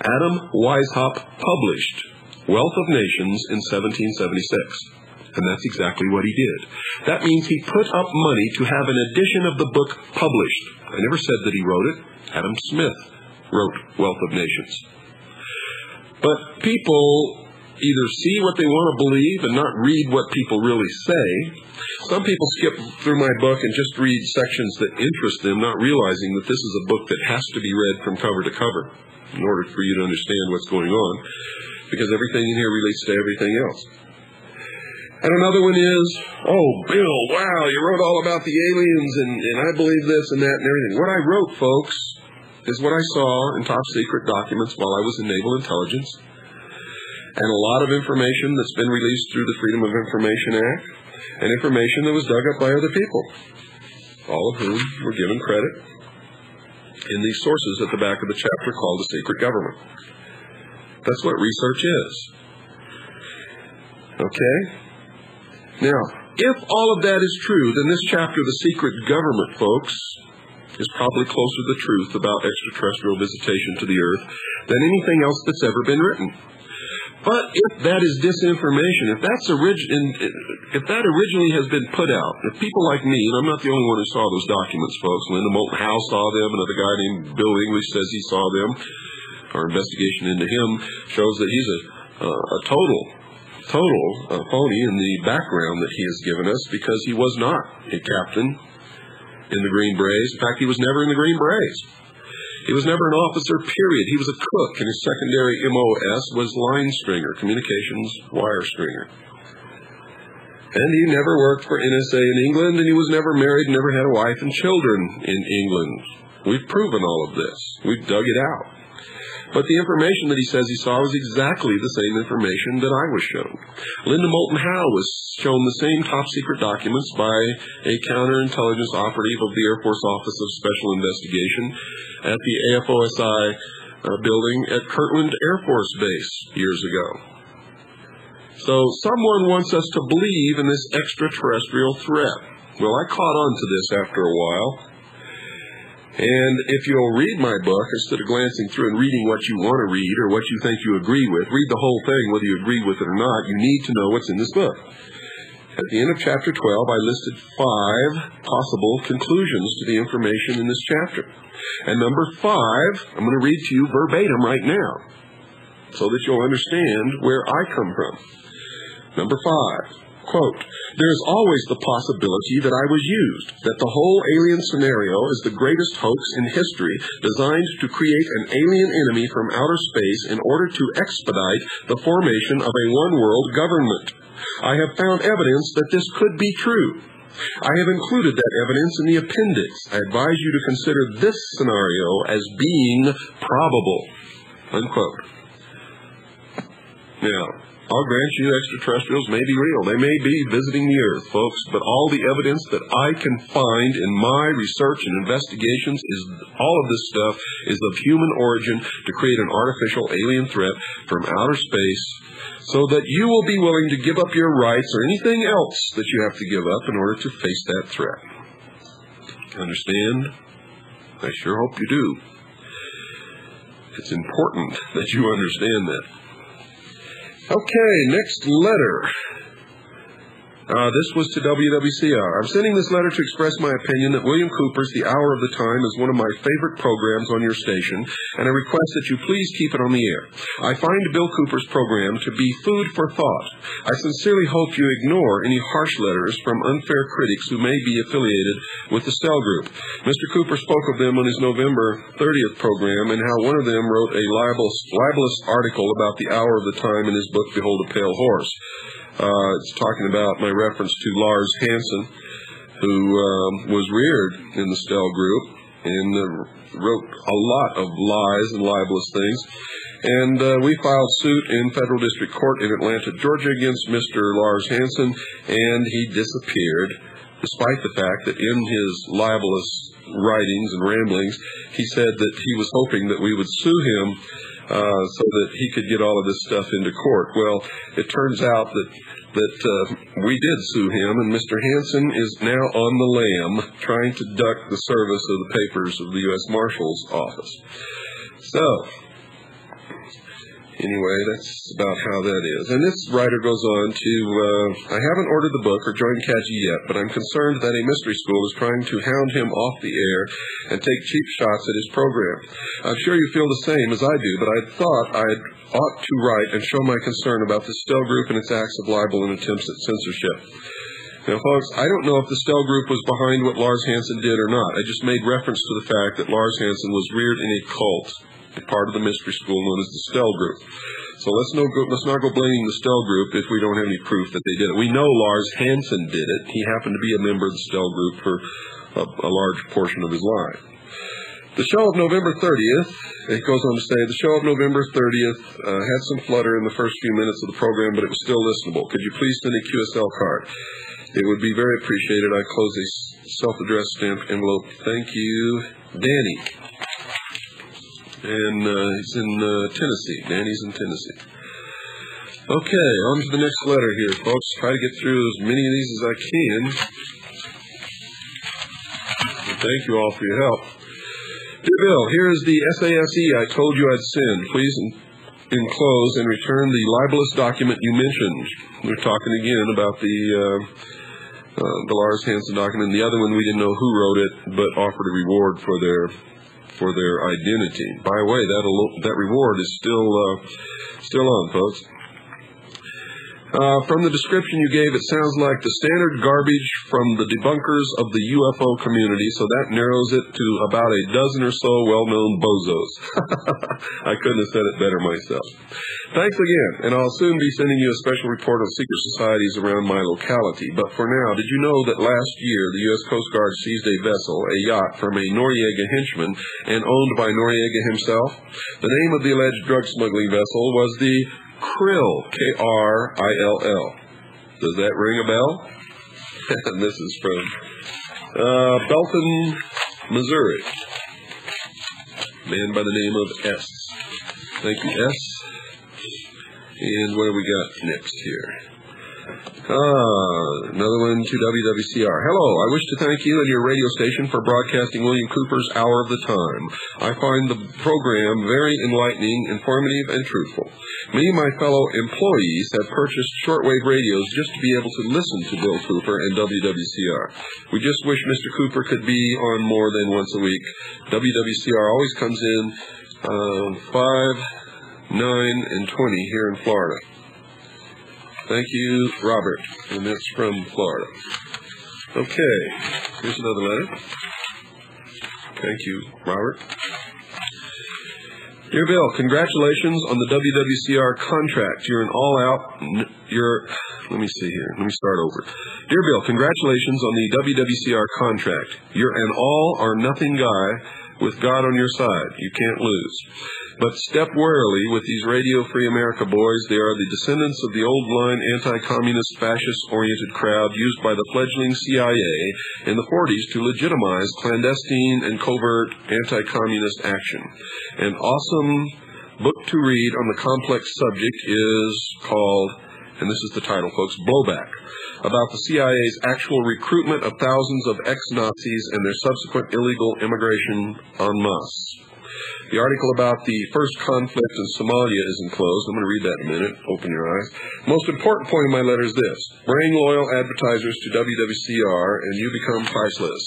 Adam Weishaupt published Wealth of Nations in 1776. And that's exactly what he did. That means he put up money to have an edition of the book published. I never said that he wrote it. Adam Smith wrote Wealth of Nations. But people either see what they want to believe and not read what people really say. Some people skip through my book and just read sections that interest them, not realizing that this is a book that has to be read from cover to cover in order for you to understand what's going on, because everything in here relates to everything else. And another one is, oh, Bill, wow, you wrote all about the aliens, and I believe this and that and everything. What I wrote, folks, is what I saw in top secret documents while I was in naval intelligence, and a lot of information that's been released through the Freedom of Information Act, and information that was dug up by other people, all of whom were given credit in these sources at the back of the chapter called The Secret Government. That's what research is. Okay? Now, if all of that is true, then this chapter, The Secret Government, folks, is probably closer to the truth about extraterrestrial visitation to the Earth than anything else that's ever been written. But if that is disinformation, if that originally has been put out, if people like me, and I'm not the only one who saw those documents, folks, Linda Moulton Howe saw them, another guy named Bill English says he saw them. Our investigation into him shows that he's a total phony in the background that he has given us, because he was not a captain in the Green Berets. In fact, he was never in the Green Berets. He was never an officer, period. He was a cook, and his secondary MOS was line stringer, communications wire stringer. And he never worked for NSA in England, and he was never married, never had a wife and children in England. We've proven all of this. We've dug it out. But the information that he says he saw was exactly the same information that I was shown. Linda Moulton Howe was shown the same top-secret documents by a counterintelligence operative of the Air Force Office of Special Investigation at the AFOSI building at Kirtland Air Force Base years ago. So someone wants us to believe in this extraterrestrial threat. Well, I caught on to this after a while. And if you'll read my book, instead of glancing through and reading what you want to read or what you think you agree with, read the whole thing whether you agree with it or not. You need to know what's in this book. At the end of chapter 12, I listed 5 possible conclusions to the information in this chapter. And number 5, I'm going to read to you verbatim right now so that you'll understand where I come from. Number 5, quote, "There is always the possibility that I was used, that the whole alien scenario is the greatest hoax in history designed to create an alien enemy from outer space in order to expedite the formation of a one-world government. I have found evidence that this could be true. I have included that evidence in the appendix. I advise you to consider this scenario as being probable." Unquote. Now, I'll grant you extraterrestrials may be real. They may be visiting the Earth, folks, but all the evidence that I can find in my research and investigations is all of this stuff is of human origin to create an artificial alien threat from outer space so that you will be willing to give up your rights or anything else that you have to give up in order to face that threat. Understand? I sure hope you do. It's important that you understand that. Okay, next letter. This was to WWCR. I'm sending this letter to express my opinion that William Cooper's The Hour of the Time is one of my favorite programs on your station, and I request that you please keep it on the air. I find Bill Cooper's program to be food for thought. I sincerely hope you ignore any harsh letters from unfair critics who may be affiliated with the Stell Group. Mr. Cooper spoke of them on his November 30th program and how one of them wrote a libelous article about the hour of the time in his book, Behold a Pale Horse. It's talking about my reference to Lars Hansen, who was reared in the Stell Group and wrote a lot of lies and libelous things. And we filed suit in federal district court in Atlanta, Georgia against Mr. Lars Hansen, and he disappeared, despite the fact that in his libelous writings and ramblings, he said that he was hoping that we would sue him so that he could get all of this stuff into court. Well, it turns out that we did sue him, and Mr. Hansen is now on the lam trying to duck the service of the papers of the U.S. Marshal's office. So, anyway, that's about how that is. And this writer goes on to, I haven't ordered the book or joined Kaji yet, but I'm concerned that a mystery school is trying to hound him off the air and take cheap shots at his program. I'm sure you feel the same as I do, but I thought I ought to write and show my concern about the Stell Group and its acts of libel and attempts at censorship. Now, folks, I don't know if the Stell Group was behind what Lars Hansen did or not. I just made reference to the fact that Lars Hansen was reared in a cult, a part of the mystery school known as the Stell Group. So let's not go blaming the Stell Group if we don't have any proof that they did it. We know Lars Hansen did it. He happened to be a member of the Stell Group for a large portion of his life. The show of November 30th, it goes on to say, the show of November 30th had some flutter in the first few minutes of the program, but it was still listenable. Could you please send a QSL card? It would be very appreciated. I close a self-addressed stamped envelope. Thank you, Danny. And he's in Tennessee. Danny's in Tennessee. Okay, on to the next letter here, folks. Try to get through as many of these as I can. And thank you all for your help. Dear Bill, here is the SASE I told you I'd send. Please enclose and return the libelous document you mentioned. We're talking again about the Lars Hansen document. The other one, we didn't know who wrote it, but offered a reward for their identity. By the way, that reward is still on, folks. From the description you gave, it sounds like the standard garbage from the debunkers of the UFO community, so that narrows it to about a dozen or so well-known bozos. I couldn't have said it better myself. Thanks again, and I'll soon be sending you a special report of secret societies around my locality. But for now, did you know that last year the U.S. Coast Guard seized a vessel, a yacht, from a Noriega henchman and owned by Noriega himself? The name of the alleged drug smuggling vessel was the Krill, K-R-I-L-L. Does that ring a bell? And this is from Belton, Missouri. Man by the name of S. Thank you, S. And what do we got next here? Another one to WWCR. Hello, I wish to thank you and your radio station for broadcasting William Cooper's Hour of the Time. I find the program very enlightening, informative, and truthful. Many of my fellow employees have purchased shortwave radios just to be able to listen to Bill Cooper and WWCR. We just wish Mr. Cooper could be on more than once a week. WWCR always comes in 5, 9, and 20 here in Florida. Thank you, Robert, and that's from Florida. Okay, here's another letter. Thank you, Robert. Dear Bill, congratulations on the WWCR contract. You're an all-out, let me see here. Let me start over. Dear Bill, congratulations on the WWCR contract. You're an all-or-nothing guy with God on your side. You can't lose. But step warily with these Radio Free America boys. They are the descendants of the old-line anti-communist, fascist-oriented crowd used by the fledgling CIA in the 40s to legitimize clandestine and covert anti-communist action. An awesome book to read on the complex subject is called, and this is the title, folks, Blowback, about the CIA's actual recruitment of thousands of ex-Nazis and their subsequent illegal immigration en masse. The article about the first conflict in Somalia is enclosed. I'm going to read that in a minute. Open your eyes. Most important point of my letter is this. Bring loyal advertisers to WWCR and you become priceless.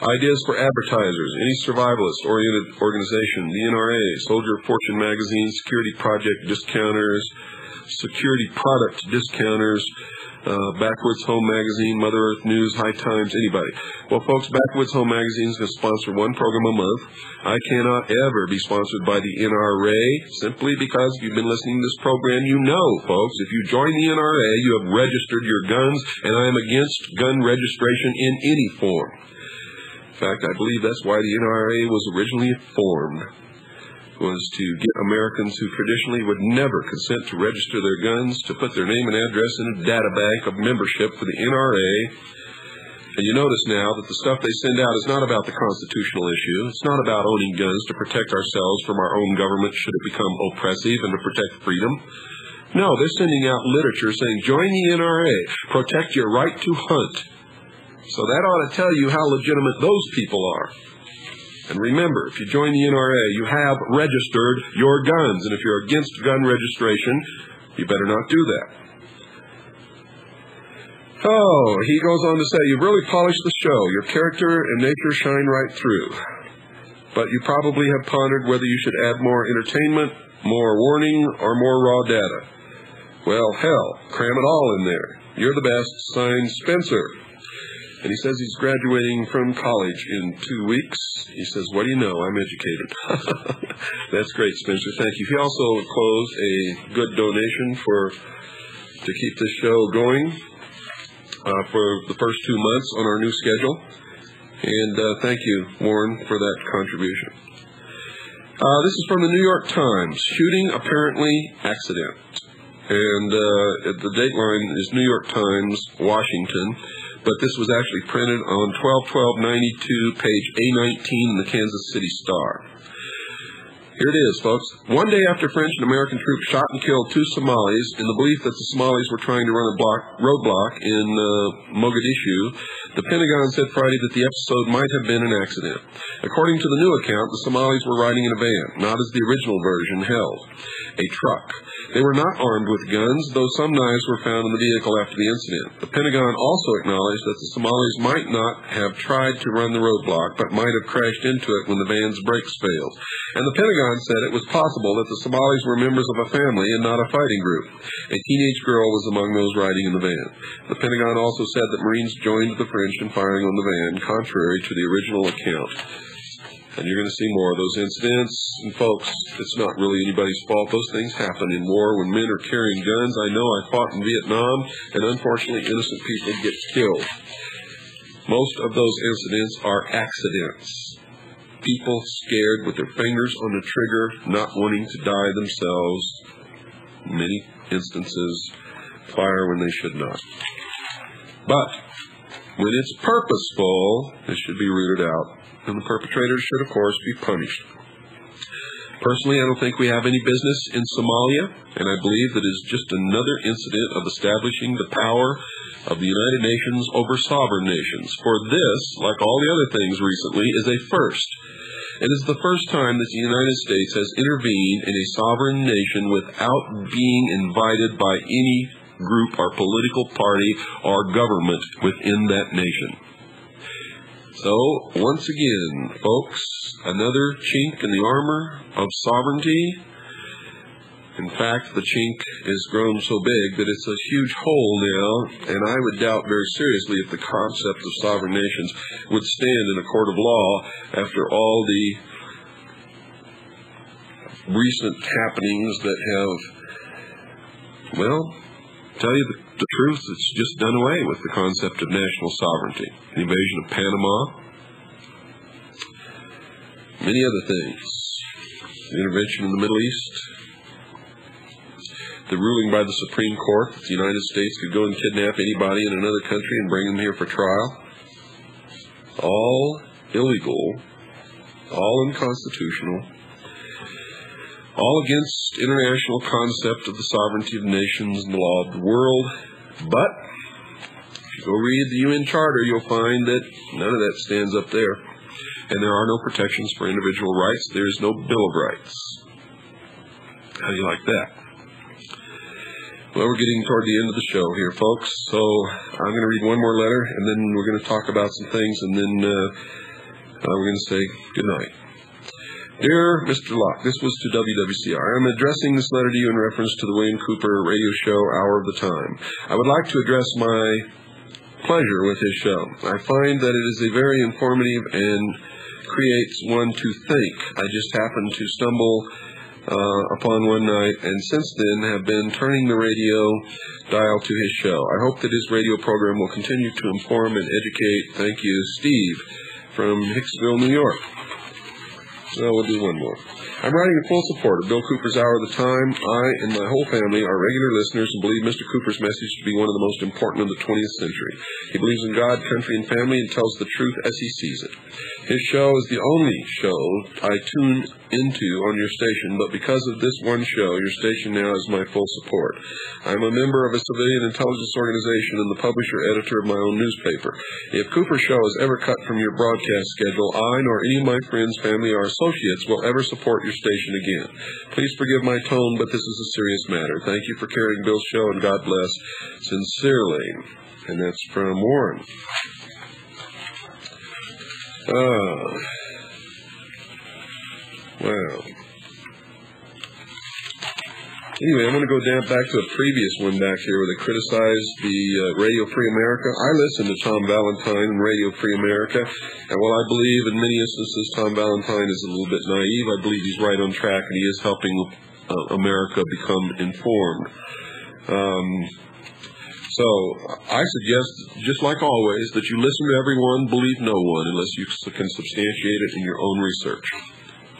Ideas for advertisers. Any survivalist-oriented organization. The NRA, Soldier of Fortune magazine, Security Project discounters, Security Product discounters, Backwoods Home Magazine, Mother Earth News, High Times, anybody. Well, folks, Backwoods Home Magazine is going to sponsor one program a month. I cannot ever be sponsored by the NRA simply because if you've been listening to this program, you know, folks, if you join the NRA, you have registered your guns, and I am against gun registration in any form. In fact, I believe that's why the NRA was originally formed, was to get Americans who traditionally would never consent to register their guns to put their name and address in a data bank of membership for the NRA. And you notice now that the stuff they send out is not about the constitutional issue. It's not about owning guns to protect ourselves from our own government should it become oppressive and to protect freedom. No, they're sending out literature saying, join the NRA, protect your right to hunt. So that ought to tell you how legitimate those people are. And remember, if you join the NRA, you have registered your guns. And if you're against gun registration, you better not do that. Oh, he goes on to say, you've really polished the show. Your character and nature shine right through. But you probably have pondered whether you should add more entertainment, more warning, or more raw data. Well, hell, cram it all in there. You're the best. Signed, Spencer. And he says he's graduating from college in 2 weeks. He says, what do you know? I'm educated. That's great, Spencer. Thank you. He also closed a good donation to keep this show going for the first 2 months on our new schedule. And thank you, Warren, for that contribution. This is from the New York Times. Shooting apparently accident. And the dateline is New York Times, Washington. But this was actually printed on 12/12/92, page A19 in the Kansas City Star. Here it is, folks. One day after French and American troops shot and killed 2 Somalis in the belief that the Somalis were trying to run a roadblock in Mogadishu, The Pentagon said Friday that the episode might have been an accident. According to the new account, the Somalis were riding in a van, not as the original version held, a truck. They were not armed with guns, though some knives were found in the vehicle after the incident. The Pentagon also acknowledged that the Somalis might not have tried to run the roadblock, but might have crashed into it when the van's brakes failed. And the Pentagon said it was possible that the Somalis were members of a family and not a fighting group. A teenage girl was among those riding in the van. The Pentagon also said that Marines joined the French in firing on the van, contrary to the original account. And you're going to see more of those incidents. And folks, it's not really anybody's fault. Those things happen in war when men are carrying guns. I know I fought in Vietnam, and unfortunately innocent people get killed. Most of those incidents are accidents. People scared with their fingers on the trigger, not wanting to die themselves. In many instances, fire when they should not. But when it's purposeful, it should be rooted out. And the perpetrators should, of course, be punished. Personally, I don't think we have any business in Somalia, and I believe that it is just another incident of establishing the power of the United Nations over sovereign nations. For this, like all the other things recently, is a first. It is the first time that the United States has intervened in a sovereign nation without being invited by any group or political party or government within that nation. So, once again, folks, another chink in the armor of sovereignty. In fact, the chink has grown so big that it's a huge hole now, and I would doubt very seriously if the concept of sovereign nations would stand in a court of law after all the recent happenings that have, well, tell you the truth, it's just done away with the concept of national sovereignty. The invasion of Panama, many other things. The intervention in the Middle East, the ruling by the Supreme Court that the United States could go and kidnap anybody in another country and bring them here for trial. All illegal, all unconstitutional, all against international concept of the sovereignty of nations and the law of the world. But if you go read the UN Charter, you'll find that none of that stands up there. And there are no protections for individual rights. There is no Bill of Rights. How do you like that? Well, we're getting toward the end of the show here, folks. So I'm going to read one more letter, and then we're going to talk about some things, and then we're going to say good night. Dear Mr. Locke, this was to WWCR. I'm addressing this letter to you in reference to the William Cooper radio show, Hour of the Time. I would like to address my pleasure with his show. I find that it is a very informative and creates one to think. I just happened to stumble upon one night, and since then have been turning the radio dial to his show. I hope that his radio program will continue to inform and educate. Thank you, Steve, from Hicksville, New York. Well, we'll do one more. I'm writing in full support of Bill Cooper's Hour of the Time. I and my whole family are regular listeners and believe Mr. Cooper's message to be one of the most important of the 20th century. He believes in God, country, and family and tells the truth as he sees it. His show is the only show I tune into on your station, but because of this one show, your station now has my full support. I'm a member of a civilian intelligence organization and the publisher-editor of my own newspaper. If Cooper's show is ever cut from your broadcast schedule, I nor any of my friends, family, or associates will ever support your station again. Please forgive my tone, but this is a serious matter. Thank you for carrying Bill's show, and God bless. Sincerely. And that's from Warren. Wow. Anyway, I'm going to go down back to a previous one back here where they criticized the Radio Free America. I listen to Tom Valentine and Radio Free America, and while I believe in many instances Tom Valentine is a little bit naive, I believe he's right on track and he is helping America become informed. So I suggest, just like always, that you listen to everyone, believe no one, unless you can substantiate it in your own research.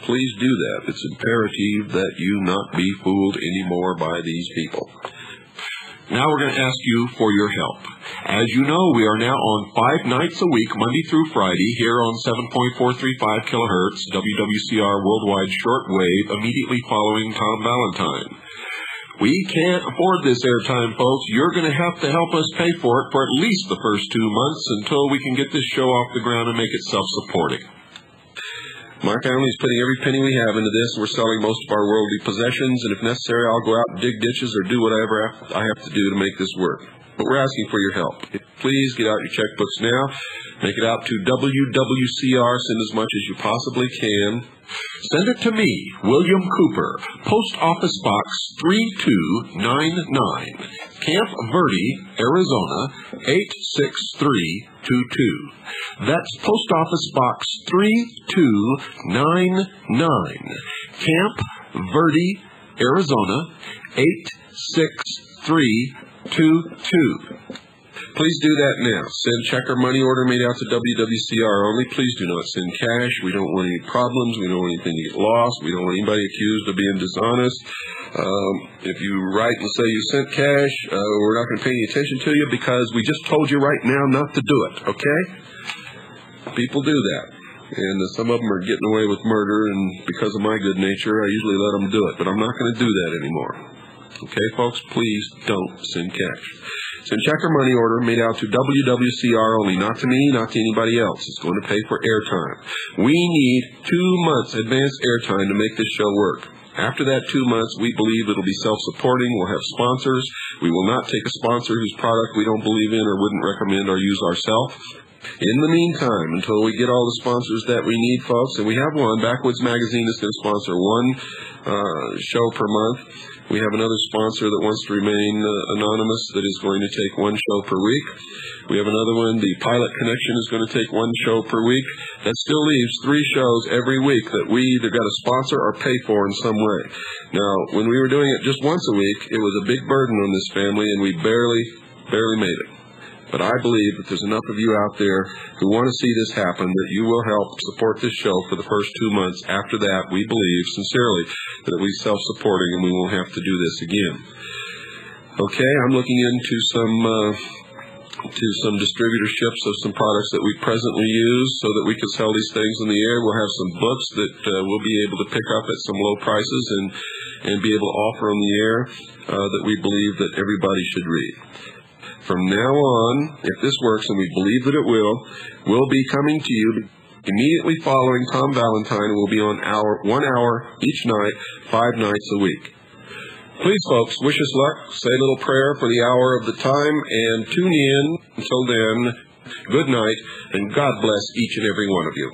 Please do that. It's imperative that you not be fooled anymore by these people. Now we're going to ask you for your help. As you know, we are now on 5 nights a week, Monday through Friday, here on 7.435 kilohertz, WWCR Worldwide Shortwave, immediately following Tom Valentine. We can't afford this airtime, folks. You're going to help us pay for it for at least the first 2 months until we can get this show off the ground and make it self-supporting. My family's putting every penny we have into this. We're selling most of our worldly possessions, and if necessary, I'll go out and dig ditches or do whatever I have to do to make this work. But we're asking for your help. Please get out your checkbooks now. Make it out to WWCR. Send as much as you possibly can. Send it to me, William Cooper, Post Office Box 3299, Camp Verde, Arizona 86322. That's Post Office Box 3299, Camp Verde, Arizona 86322. Please do that now. Send check or money order made out to WWCR only. Please do not send cash. We don't want any problems. We don't want anything to get lost. We don't want anybody accused of being dishonest. If you write and say you sent cash, we're not going to pay any attention to you because we just told you right now not to do it, okay? People do that. And some of them are getting away with murder, and because of my good nature, I usually let them do it. But I'm not going to do that anymore. Okay, folks? Please don't send cash. Send check or money order made out to WWCR only, not to me, not to anybody else. It's going to pay for airtime. We need 2 months advance airtime to make this show work. After that 2 months, we believe it'll be self-supporting. We'll have sponsors. We will not take a sponsor whose product we don't believe in or wouldn't recommend or use ourselves. In the meantime, until we get all the sponsors that we need, folks, and we have one, Backwoods Magazine is going to sponsor one show per month. We have another sponsor that wants to remain anonymous that is going to take one show per week. We have another one, the Pilot Connection, is going to take one show per week. That still leaves 3 shows every week that we either got to sponsor or pay for in some way. Now, when we were doing it just once a week, it was a big burden on this family, and we barely made it. But I believe that there's enough of you out there who want to see this happen that you will help support this show for the first 2 months. After that, we believe sincerely that it will be self-supporting and we won't have to do this again. Okay, I'm looking into some distributorships of some products that we presently use so that we can sell these things in the air. We'll have some books that we'll be able to pick up at some low prices and be able to offer on the air that we believe that everybody should read. From now on, if this works, and we believe that it will, we'll be coming to you immediately following Tom Valentine. We'll be on 1 hour each night, 5 nights a week. Please, folks, wish us luck. Say a little prayer for the hour of the time, and tune in. Until then, good night, and God bless each and every one of you.